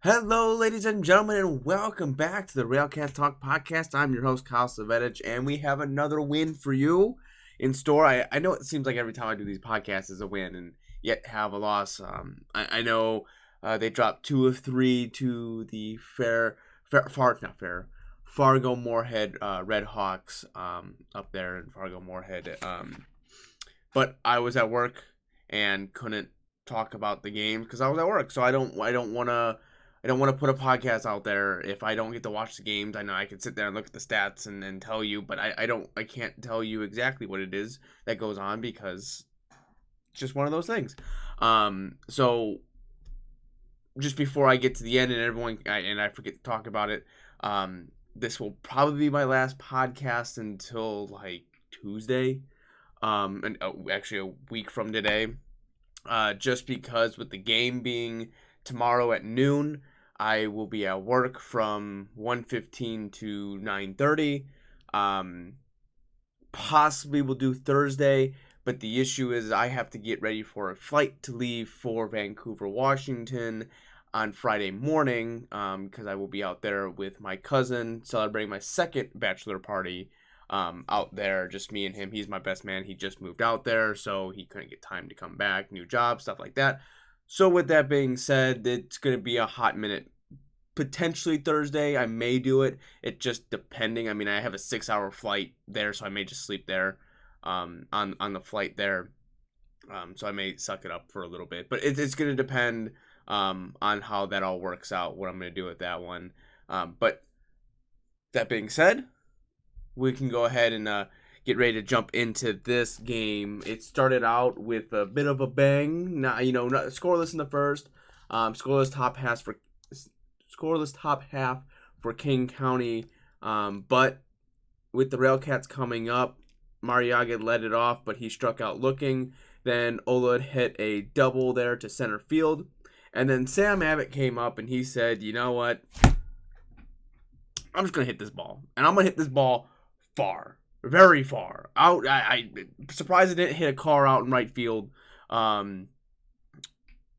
Hello, ladies and gentlemen, and welcome back to the RailCats Talk Podcast. I'm your host, Kyle Savedich, and we have another win for you in store. I know it seems like every time I do these podcasts is a win, and yet have a loss. I know they dropped 2 of 3 to the Fargo Moorhead Red Hawks up there in Fargo Moorhead. But I was at work and couldn't talk about the game because I was at work, so I don't want to put a podcast out there if I don't get to watch the games. I know I can sit there and look at the stats and tell you, but I can't tell you exactly what it is that goes on because it's just one of those things. So just before I get to the end and I forget to talk about it, this will probably be my last podcast until like Tuesday, and actually a week from today, just because with the game being tomorrow at noon, I will be at work from 1:15 to 9:30. Possibly we'll do Thursday, but the issue is I have to get ready for a flight to leave for Vancouver, Washington on Friday morning, because I will be out there with my cousin celebrating my second bachelor party out there, just me and him. He's my best man. He just moved out there, so he couldn't get time to come back, new job, stuff like that. So with that being said, it's going to be a hot minute. Potentially Thursday, I may do it. It just depending. I mean, I have a 6-hour flight there, so I may just sleep there on the flight there. So I may suck it up for a little bit. But it's going to depend on how that all works out, what I'm going to do with that one. But that being said, we can go ahead and get ready to jump into this game. It started out with a bit of a bang. Not scoreless in the first. Scoreless top half for Kane County. But with the RailCats coming up, Mariaga led it off, but he struck out looking. Then Olud hit a double there to center field. And then Sam Abbott came up and he said, you know what? I'm just going to hit this ball. And I'm going to hit this ball far. Very far. Out. I surprised it didn't hit a car out in right field. Over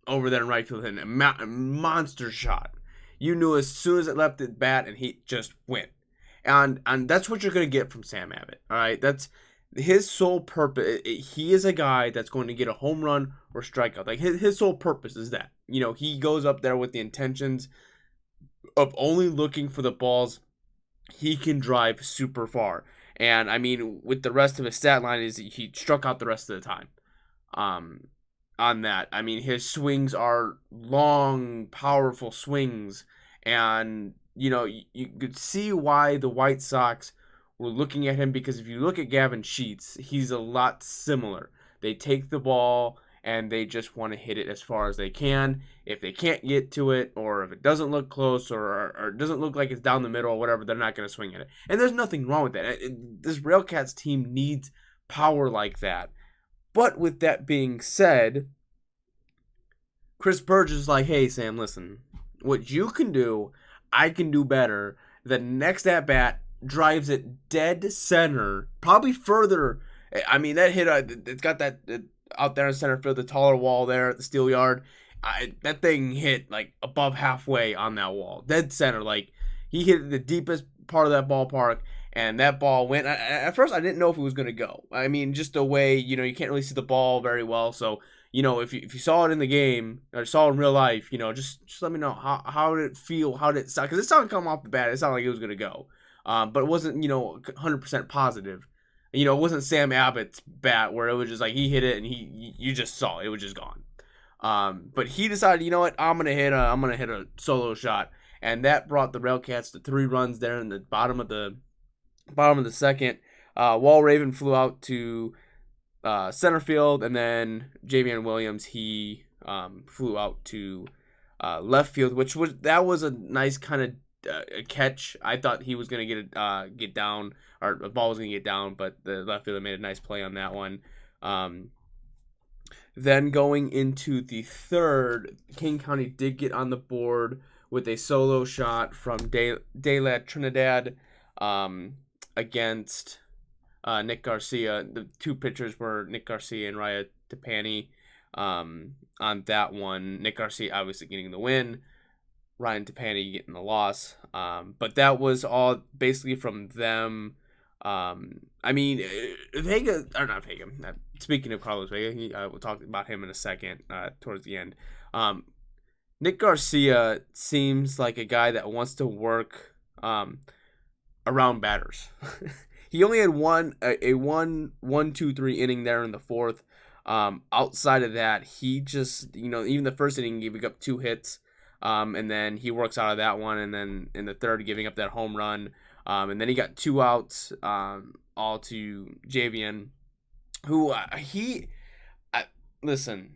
there in right field, and a monster shot. You knew as soon as it left the bat, and he just went. And that's what you're going to get from Sam Abbott. All right, that's his sole purpose. He is a guy that's going to get a home run or strikeout. Like his sole purpose is that. He goes up there with the intentions of only looking for the balls he can drive super far. And I mean, with the rest of his stat line, is he struck out the rest of the time. On that, I mean, his swings are long, powerful swings, and you could see why the White Sox were looking at him, because if you look at Gavin Sheets, he's a lot similar. They take the ball and they just want to hit it as far as they can. If they can't get to it, or if it doesn't look close, or it doesn't look like it's down the middle or whatever, they're not going to swing at it. And there's nothing wrong with that. This RailCats team needs power like that. But with that being said, Chris Burge is like, hey, Sam, listen. What you can do, I can do better. The next at-bat drives it dead center, probably further. I mean, that hit, it's got that out there in center field, the taller wall there at the steel yard. That thing hit like above halfway on that wall, dead center. Like, he hit the deepest part of that ballpark, and that ball went. At first, I didn't know if it was going to go. I mean, just the way, you can't really see the ball very well. So, if you saw it in the game or saw it in real life, just let me know how did it feel, how did it sound? Because it sounded come off the bat, it sounded like it was going to go. But it wasn't, 100% positive. It wasn't Sam Abbott's bat where it was just like he hit it and you just saw it was just gone. But he decided, you know what, I'm gonna hit a solo shot, and that brought the RailCats to 3 runs there in the bottom of the second. Wall Raven flew out to center field, and then Javeyan Williams, he flew out to left field, which was a nice kind of catch. I thought he was gonna get down, or the ball was gonna get down, but the left fielder made a nice play on that one. Then going into the third, King County did get on the board with a solo shot from De La Trinidad against Nick Garcia. The 2 pitchers were Nick Garcia and Raya Tapani on that one. Nick Garcia obviously getting the win. Ryan Tapani getting the loss. But that was all basically from them. I mean, Vega, or not Vega. Speaking of Carlos Vega, we'll talk about him in a second towards the end. Nick Garcia seems like a guy that wants to work around batters. He only had one 1-2-3 inning there in the fourth. Outside of that, he just, even the first inning, he gave up 2 hits. And then he works out of that one, and then in the third, giving up that home run. And then he got 2 outs, all to Javeyan, who listen.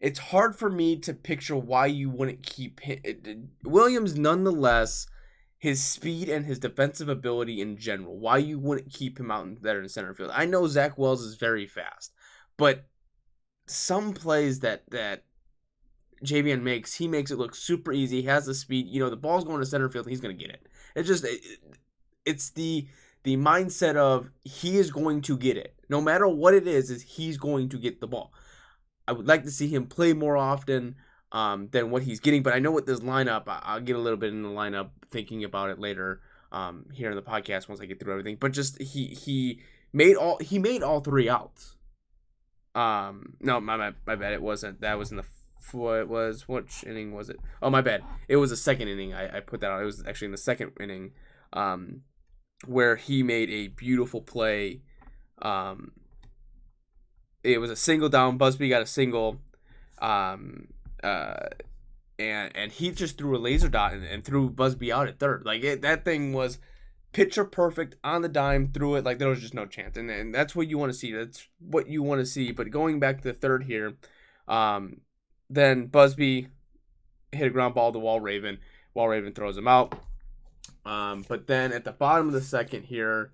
It's hard for me to picture why you wouldn't keep Williams. Nonetheless, his speed and his defensive ability in general, why you wouldn't keep him out there in center field. I know Zach Wells is very fast, but some plays that Javeyan makes, he makes it look super easy. He has the speed. The ball's going to center field, he's going to get it. It's the mindset of he is going to get it. No matter what it is he's going to get the ball. I would like to see him play more often than what he's getting, but I know with this lineup, I'll get a little bit in the lineup, thinking about it later here in the podcast once I get through everything. But just he made all 3 outs. No, my bad. It wasn't. That was in the. It was, which inning was it? Oh, my bad. It was the second inning. I put that out. It was actually in the second inning, where he made a beautiful play. It was a single down. Busby got a single, and he just threw a laser dot and threw Busby out at third. That thing was picture perfect on the dime. Threw it like there was just no chance, and that's what you want to see. That's what you want to see. But going back to the third here, then Busby hit a ground ball to Walraven. Walraven throws him out. But then at the bottom of the second here,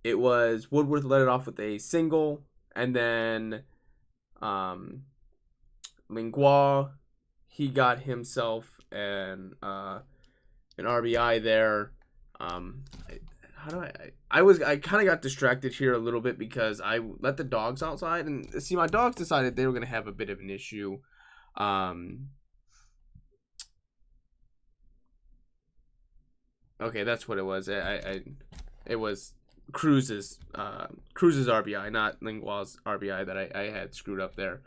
it was Woodworth led it off with a single. And then Lingua, he got himself an RBI there. I kind of got distracted here a little bit because I let the dogs outside, and see, my dogs decided they were going to have a bit of an issue. Okay, that's what it was. It was Cruz's RBI, not Lingua's RBI that I had screwed up there.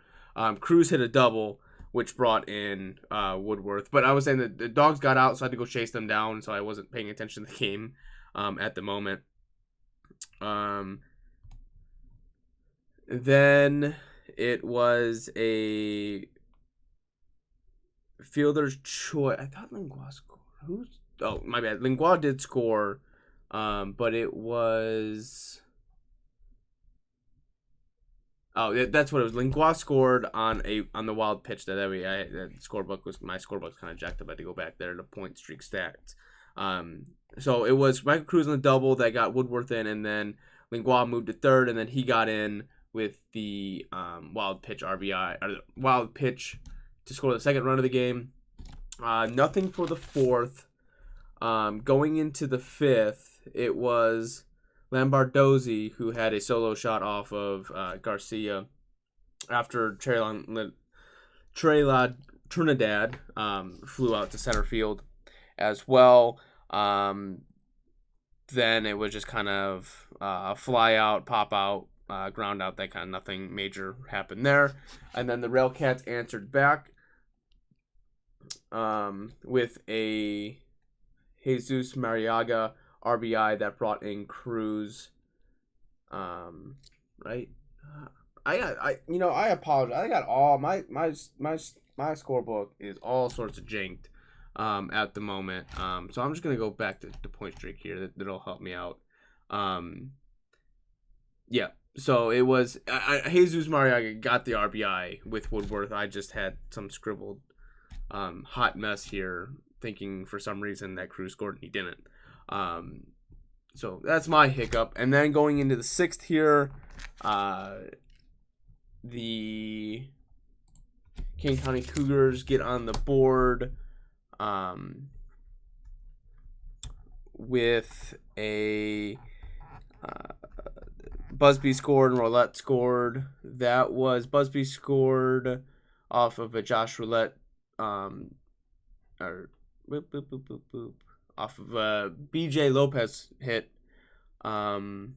Cruz hit a double, which brought in Woodworth. But I was saying that the dogs got out, so I had to go chase them down, so I wasn't paying attention to the game at the moment. Then it was a fielder's choice. I thought Lingua scored. Oh, my bad. Lingua did score, but it was... Oh, that's what it was. Lingua scored on the wild pitch that my scorebook's kind of jacked up. I had to go back there to point streak stats. So it was Michael Cruz on the double that got Woodworth in, and then Lingua moved to third, and then he got in with the wild pitch RBI, or the wild pitch to score the second run of the game. Nothing for the fourth. Going into the fifth, it was Lombardozzi who had a solo shot off of Garcia after Trinidad flew out to center field as well. Then it was just kind of fly out, pop out, ground out, that kind of nothing major happened there. And then the RailCats answered back with a Jesus Mariaga RBI that brought in Cruz. Right? I apologize. I got all my scorebook is all sorts of janked at the moment. So I'm just gonna go back to the point streak here. That'll help me out. Yeah. So it was Jesus Mariaga got the RBI with Woodworth. I just had some scribbled hot mess here, thinking for some reason that Cruz scored and he didn't. So that's my hiccup. And then going into the sixth here, the Kane County Cougars get on the board with a Busby scored and Roulette scored. That was Busby scored off of a Josh Roulette, or boop, boop, boop, boop, boop, off of a BJ Lopez hit. Said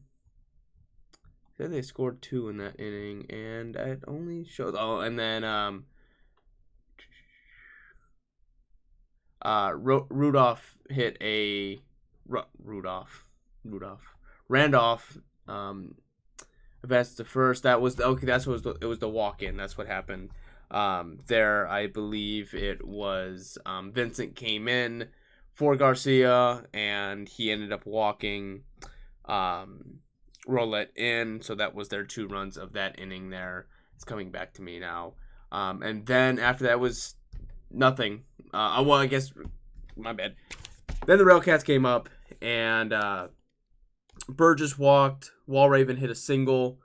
they scored 2 in that inning, and it only shows. Oh, and then Rudolph hit a Randolph advanced to first. That was okay. It was the walk in. That's what happened. There, I believe it was Vincent came in for Garcia, and he ended up walking Roulette in. So that was their 2 runs of that inning. There, it's coming back to me now. And then after that was nothing. Well, I guess my bad. Then the RailCats came up, and Burgess walked. Walraven hit a single.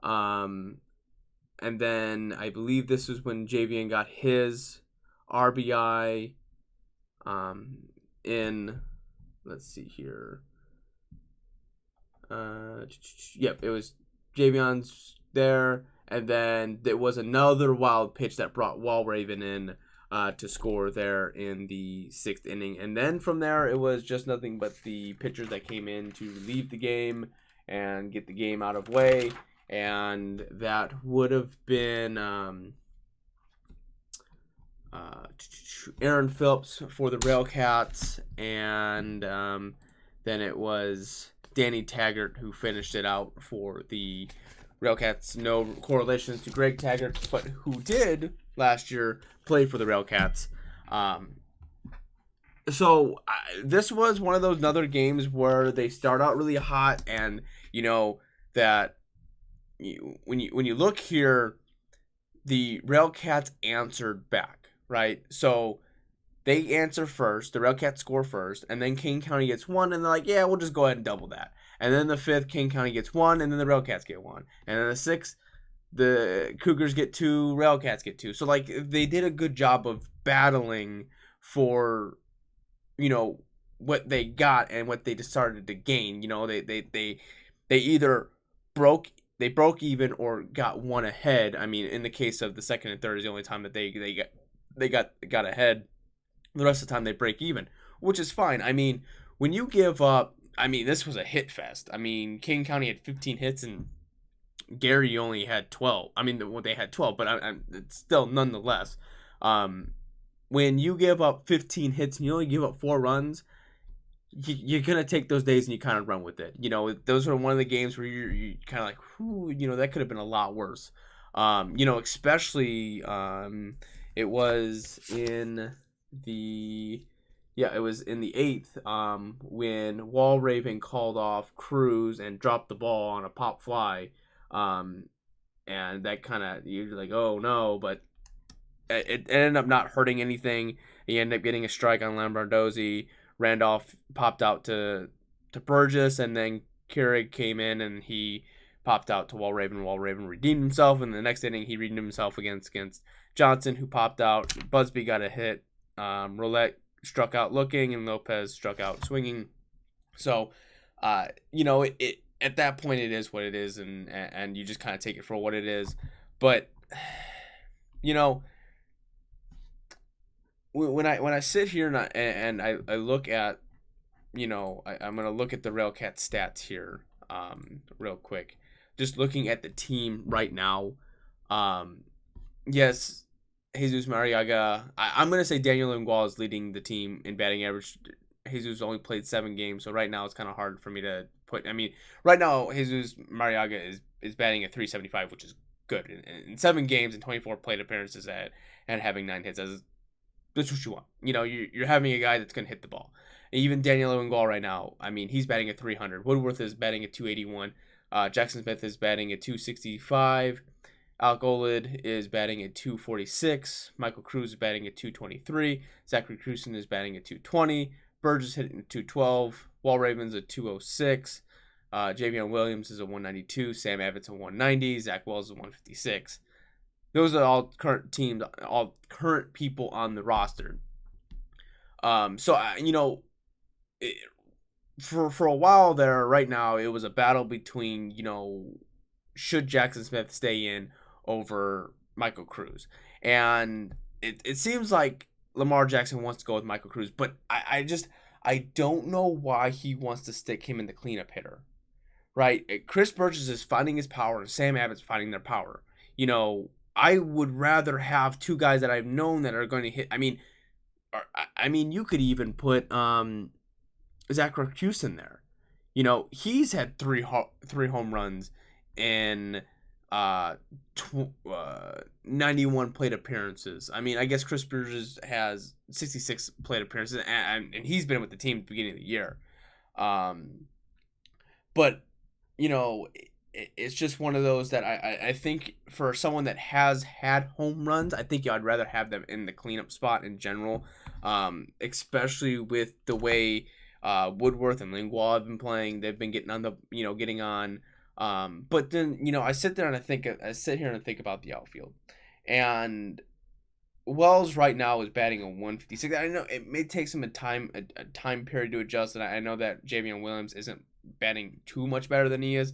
And then I believe this was when Javeyan got his RBI in, let's see here. Yep, it was Javeyan's there. And then there was another wild pitch that brought Walraven in to score there in the 6th inning. And then from there, it was just nothing but the pitchers that came in to leave the game and get the game out of way. And that would have been Aaron Phillips for the RailCats, and then it was Danny Taggart who finished it out for the RailCats. No correlations to Greg Taggart, but who did last year play for the RailCats. So this was one of those other games where they start out really hot, and you know that when you look here, the RailCats answered back, right? So they answer first, the RailCats score first, and then Kane County gets 1, and they're like, yeah, we'll just go ahead and double that. And then the 5th, Kane County gets 1, and then the RailCats get 1. And then the 6th, the Cougars get 2, RailCats get 2. So, like, they did a good job of battling for, you know, what they got and what they decided to gain. You know, they either broke even or got 1 ahead. I mean, in the case of the 2nd and 3rd is the only time that they got ahead. The rest of the time they break even, which is fine. I mean, when you give up, I mean, this was a hit fest. I mean, Kane County had 15 hits and Gary only had 12. I mean, they had 12, but it's still nonetheless. When you give up 15 hits and you only give up 4 runs, you're going to take those days and you kind of run with it. You know, those are one of the games where you kind of like, whew, you know, that could have been a lot worse. You know, especially it was in the 8th when Walraven called off Cruz and dropped the ball on a pop fly. And that kind of, you're like, oh no, but it ended up not hurting anything. He ended up getting a strike on Lambardozzi. Randolph popped out to Burgess, and then Keurig came in and he popped out to Walraven. Walraven redeemed himself. In the next inning, he redeemed himself against Johnson, who popped out. Busby got a hit. Roulette struck out looking, and Lopez struck out swinging. So, you know, it at that point it is what it is, and you just kind of take it for what it is. But, you know, when I sit here and I look at, you know, I'm gonna look at the RailCats stats here, real quick. Just looking at the team right now, yes, Jesus Mariaga. I'm going to say Daniel Lingual is leading the team in batting average. Jesus only played 7 games, so right now it's kind of hard for me to put. I mean, right now Jesus Mariaga is batting at .375, which is good. In 7 games and 24 plate appearances and having 9 hits, that's what you want. You know, you're having a guy that's going to hit the ball. And even Daniel Lingual right now, I mean, he's batting at .300. Woodworth is batting at .281. Jackson Smith is batting at .265. Alec Olid is batting at .246. Michael Cruz is batting at .223. Zachary Crewson is batting at .220. Burgess hitting at .212. Walraven's at .206. Javeyan Williams is a .192. Sam Abbott's a .190. Zach Wells is a .156. Those are all current teams, all current people on the roster. So, you know, for a while there, right now, it was a battle between, should Jackson Smith stay in over Michael Cruz. And it seems like Lamar Jackson wants to go with Michael Cruz, but I don't know why he wants to stick him in the cleanup hitter. Right? Chris Burgess is finding his power and Sam Abbott's finding their power. I would rather have two guys that I've known that are going to hit. I mean, you could even put Zach Hughes in there. He's had three home runs in 91 plate appearances. I mean, I guess Chris Burgess has 66 plate appearances, and he's been with the team at the beginning of the year. But it's just one of those that I think for someone that has had home runs, I think I'd rather have them in the cleanup spot in general, especially with the way Woodworth and Lingual have been playing. They've been getting on getting on. But then I sit here and think about the outfield, and Wells right now is batting a 156. I know it may take some time period to adjust, and I know that Javeyan Williams isn't batting too much better than he is.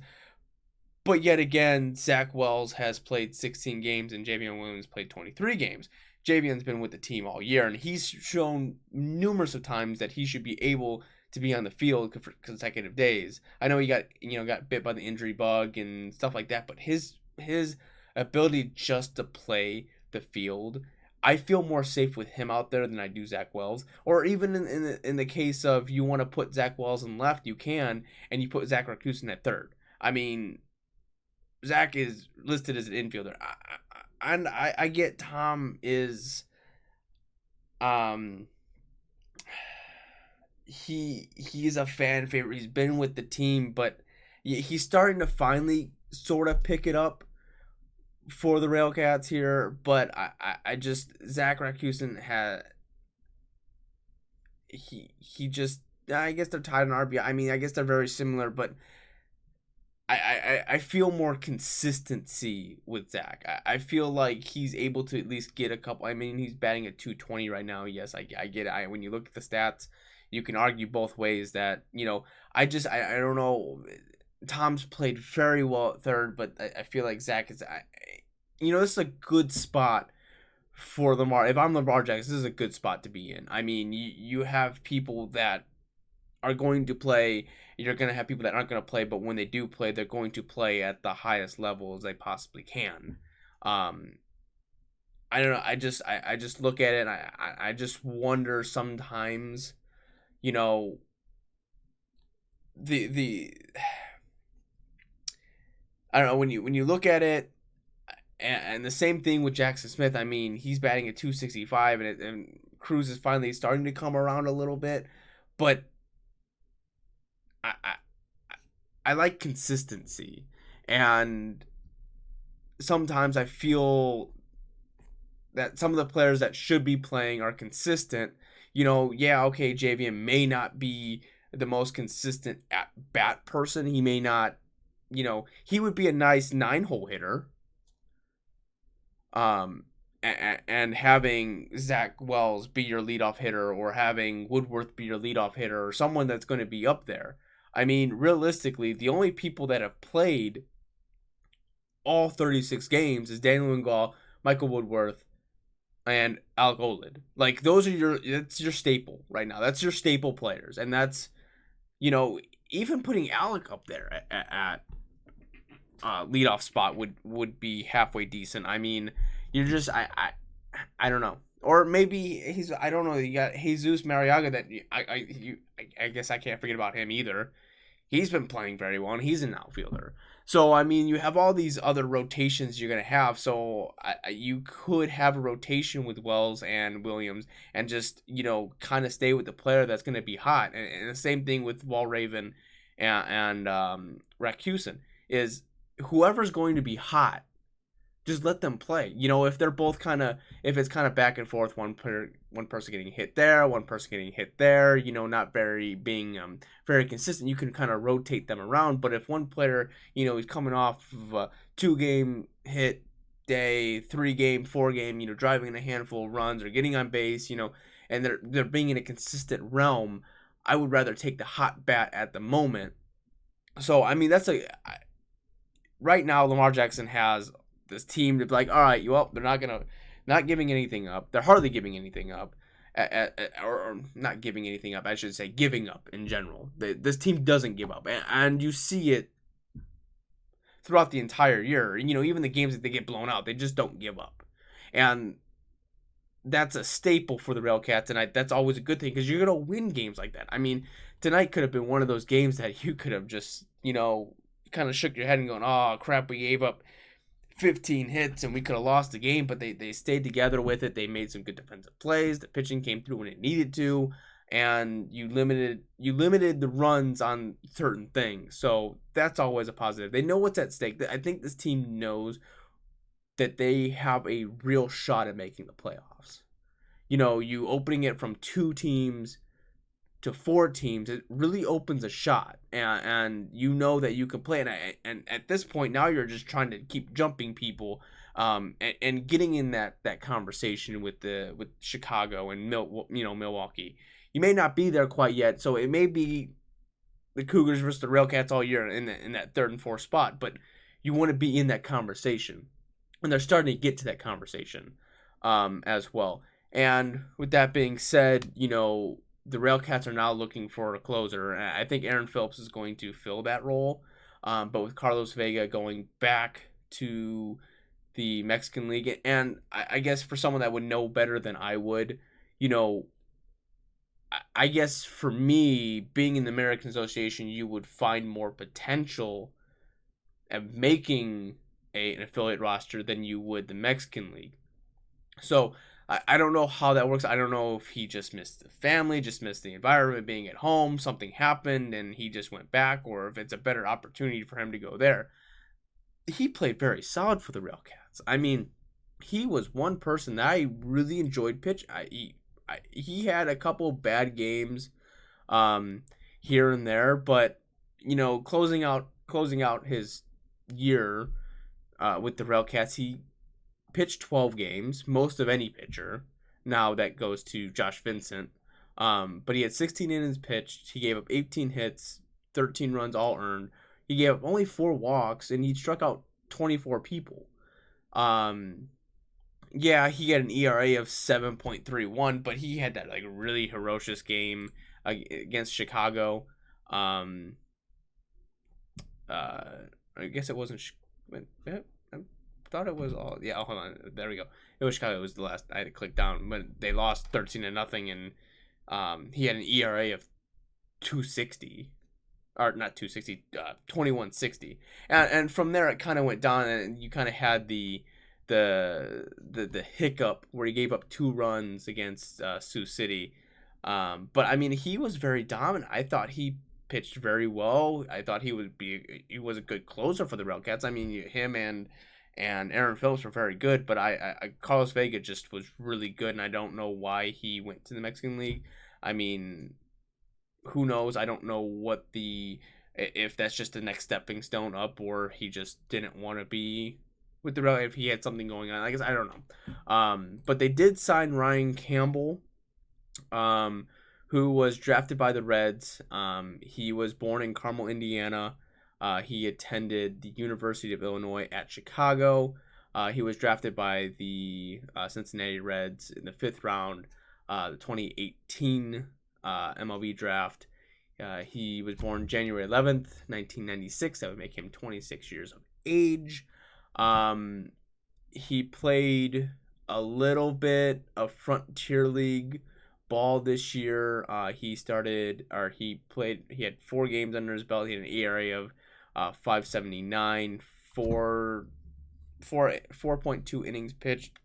But yet again, Zach Wells has played 16 games and Javeyan Williams played 23 games. Javeyan's been with the team all year, and he's shown numerous of times that he should be able to be on the field for consecutive days. I know he got bit by the injury bug and stuff like that, but his ability just to play the field, I feel more safe with him out there than I do Zach Wells. Or even in the case of you want to put Zach Wells in left, you can, and you put Zach Hughes in at third. I mean, Zach is listed as an infielder. I get Tom is he's a fan favorite. He's been with the team, but he's starting to finally sort of pick it up for the RailCats here. But I just Zach Rakusin had he just I guess they're tied on RBI. I mean, I guess they're very similar, but I feel more consistency with Zach. I feel like he's able to at least get a couple. I mean, he's batting at 220 right now. Yes, I get it. When you look at the stats, you can argue both ways that, I don't know. Tom's played very well at third, but I feel like Zach is, this is a good spot for Lamar. If I'm Lamar Jackson, this is a good spot to be in. I mean, you have people that are going to play. You're going to have people that aren't going to play, but when they do play, they're going to play at the highest level as they possibly can. I don't know. I just look at it and I just wonder sometimes, the I don't know, when you look at it, and the same thing with Jackson Smith. I mean, he's batting at 265, and Cruz is finally starting to come around a little bit, but I like consistency, and sometimes I feel that some of the players that should be playing are consistent. Okay, Javeyan may not be the most consistent at bat person. He may not, he would be a nice 9-hole hitter. And having Zach Wells be your leadoff hitter, or having Woodworth be your leadoff hitter, or someone that's going to be up there. I mean, realistically, the only people that have played all 36 games is Daniel Lingual, Michael Woodworth, and Alec Oled. Like, that's your staple right now. That's your staple players. And that's, even putting Alec up there at leadoff spot would be halfway decent. I mean, you're just, I don't know. Or maybe I don't know. You got Jesus Mariaga that I guess I can't forget about him either. He's been playing very well, and he's an outfielder. So, I mean, you have all these other rotations you're going to have. So, you could have a rotation with Wells and Williams and just, kind of stay with the player that's going to be hot. And the same thing with Walraven and Rakusin is whoever's going to be hot, just let them play. If they're both if it's kind of back and forth, one person getting hit there, one person getting hit there, not being very consistent, you can kind of rotate them around. But if one player, is coming off of a 2-game hit day, 3-game, 4-game, driving in a handful of runs or getting on base, and they're being in a consistent realm, I would rather take the hot bat at the moment. So I mean, right now Lamar Jackson has this team to be like, all right, well, they're not giving anything up. They're hardly giving anything up, or not giving anything up. I should say giving up in general. This team doesn't give up, and you see it throughout the entire year. Even the games that they get blown out, they just don't give up, and that's a staple for the RailCats, and that's always a good thing because you're gonna win games like that. I mean, tonight could have been one of those games that you could have just kind of shook your head and going, oh crap, we gave up 15 hits and we could have lost the game, but they stayed together with it. They made some good defensive plays. The pitching came through when it needed to, and you limited the runs on certain things. So that's always a positive. They know what's at stake. I think this team knows that they have a real shot at making the playoffs. You opening it from 2 teams to 4 teams, it really opens a shot, and that you can play. And at this point now, you're just trying to keep jumping people, and getting in that conversation with Chicago and Milwaukee. You may not be there quite yet, so it may be the Cougars versus the RailCats all year in that 3rd and 4th spot, but you want to be in that conversation, and they're starting to get to that conversation, as well. And with that being said, the RailCats are now looking for a closer. I think Aaron Phillips is going to fill that role, but with Carlos Vega going back to the Mexican League, and I guess for someone that would know better than I would, I guess for me, being in the American Association, you would find more potential at making an affiliate roster than you would the Mexican League. So I don't know how that works. I don't know if he just missed the family, just missed the environment, being at home, something happened and he just went back, or if it's a better opportunity for him to go there. He played very solid for the RailCats. I mean, he was one person that I really enjoyed pitching. He had a couple bad games here and there, but closing out his year with the RailCats, he pitched 12 games, most of any pitcher. Now that goes to Josh Vincent. But he had 16 innings pitched. He gave up 18 hits, 13 runs, all earned. He gave up only 4 walks, and he struck out 24 people. Yeah, he had an ERA of 7.31, but he had that really ferocious game against Chicago. I guess it wasn't. Thought it was all. Yeah, hold on. There we go. It was Chicago. It was the last. I had to click down, but they lost 13-0, and he had an ERA of 2.60, or not 2.60, 21.60, and from there it kind of went down, and you kind of had the hiccup where he gave up 2 runs against Sioux City, but I mean he was very dominant. I thought he pitched very well. I thought he was a good closer for the RailCats. I mean him and Aaron Phillips were very good, but Carlos Vega just was really good, and I don't know why he went to the Mexican League. I mean, who knows? I don't know if that's just the next stepping stone up, or he just didn't want to be with the Rail, if he had something going on. I guess I don't know. But they did sign Ryan Campbell, who was drafted by the Reds. He was born in Carmel, Indiana. He attended the University of Illinois at Chicago. He was drafted by the Cincinnati Reds in the 5th round, the 2018 MLB draft. He was born January 11th, 1996. That would make him 26 years of age. He played a little bit of Frontier League ball this year. He had 4 games under his belt. He had an ERA of 5.79, 4.2 innings pitched.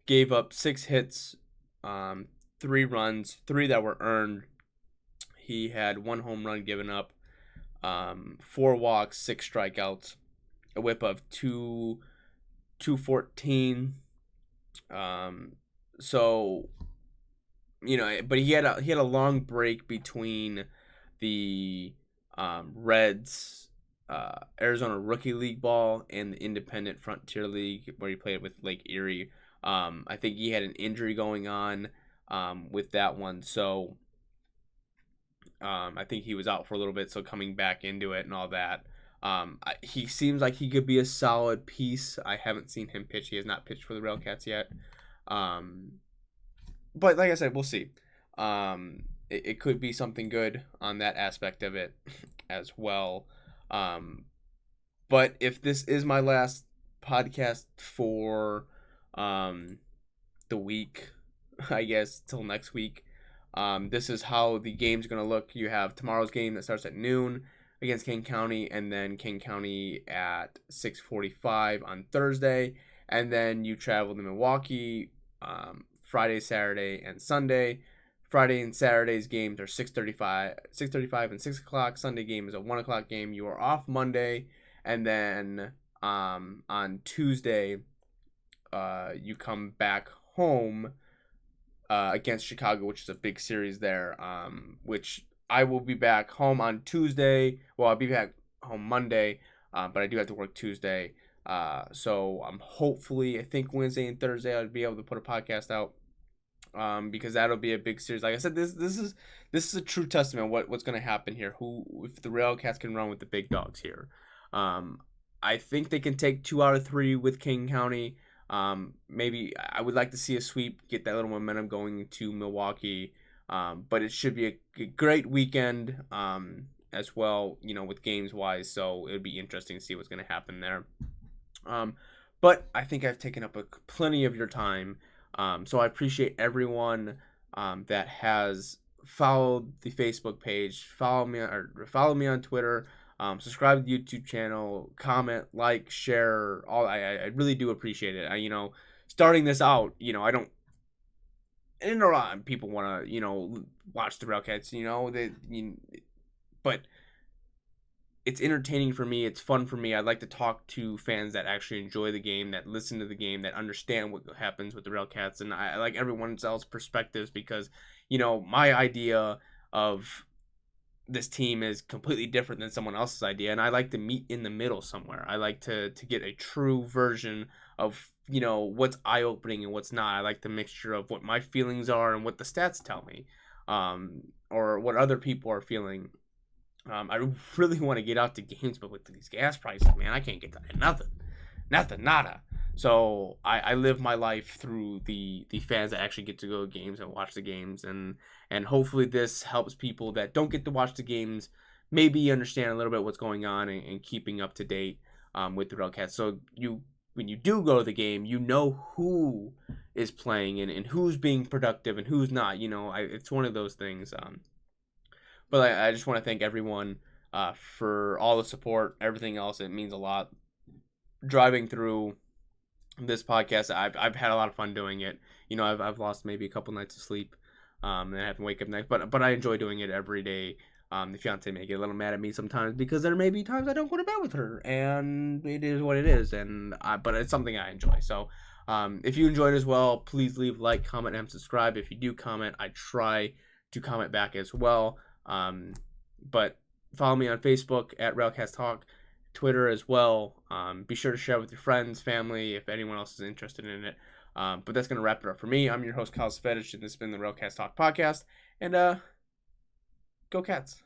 Gave up 6 hits, 3 runs, 3 that were earned. He had 1 home run given up, 4 walks, 6 strikeouts, a whip of 214. So but he had a long break between the Reds Arizona Rookie League ball and the Independent Frontier League, where he played with Lake Erie. I think he had an injury going on with that one. So I think he was out for a little bit, so coming back into it and all that. He seems like he could be a solid piece. I haven't seen him pitch. He has not pitched for the RailCats yet. But like I said, we'll see. It could be something good on that aspect of it as well. But if this is my last podcast for the week, I guess, till next week, this is how the game's going to look. You have tomorrow's game that starts at noon against Kane County, and then Kane County at 6:45 on Thursday. And then you travel to Milwaukee Friday, Saturday, and Sunday. Friday and Saturday's games are 6:35 and 6 o'clock. Sunday game is a 1 o'clock game. You are off Monday, and then on Tuesday, you come back home against Chicago, which is a big series there. Which I will be back home on Tuesday. Well, I'll be back home Monday, but I do have to work Tuesday. So I'm hopefully, I think Wednesday and Thursday I'll be able to put a podcast out. Because that'll be a big series. Like I said, this is a true testament of what's going to happen here. If the RailCats can run with the big dogs here. I think they can take 2 out of 3 with King County. Maybe I would like to see a sweep, get that little momentum going to Milwaukee. But it should be a great weekend as well, with games wise. So it'll be interesting to see what's going to happen there. But I think I've taken up plenty of your time. So I appreciate everyone that has followed the Facebook page, follow me on Twitter, subscribe to the YouTube channel, comment, like, share. I really do appreciate it. Starting this out, I don't know a lot of people want to watch the RailCats, but it's entertaining for me. It's fun for me. I like to talk to fans that actually enjoy the game, that listen to the game, that understand what happens with the RailCats. And I like everyone else's perspectives because, my idea of this team is completely different than someone else's idea. And I like to meet in the middle somewhere. I like to get a true version of, what's eye-opening and what's not. I like the mixture of what my feelings are and what the stats tell me, or what other people are feeling. I really want to get out to games, but with these gas prices, man, I can't get to nothing, nada. So I live my life through the fans that actually get to go to games and watch the games, and hopefully this helps people that don't get to watch the games maybe understand a little bit what's going on and keeping up to date with the RailCats. So when you do go to the game, you know who is playing and who's being productive and who's not. It's one of those things. But I just want to thank everyone for all the support, everything else. It means a lot. Driving through this podcast, I've had a lot of fun doing it. I've lost maybe a couple nights of sleep, and I have to wake up next. But I enjoy doing it every day. The fiance may get a little mad at me sometimes because there may be times I don't go to bed with her, and it is what it is. But it's something I enjoy. So if you enjoyed as well, please leave a like, comment, and subscribe. If you do comment, I try to comment back as well. But follow me on Facebook at RailCats Talk, Twitter as well. Be sure to share with your friends, family, if anyone else is interested in it. But that's going to wrap it up for me. I'm your host, Kyle Svedich, and this has been the RailCats Talk podcast. And go Cats.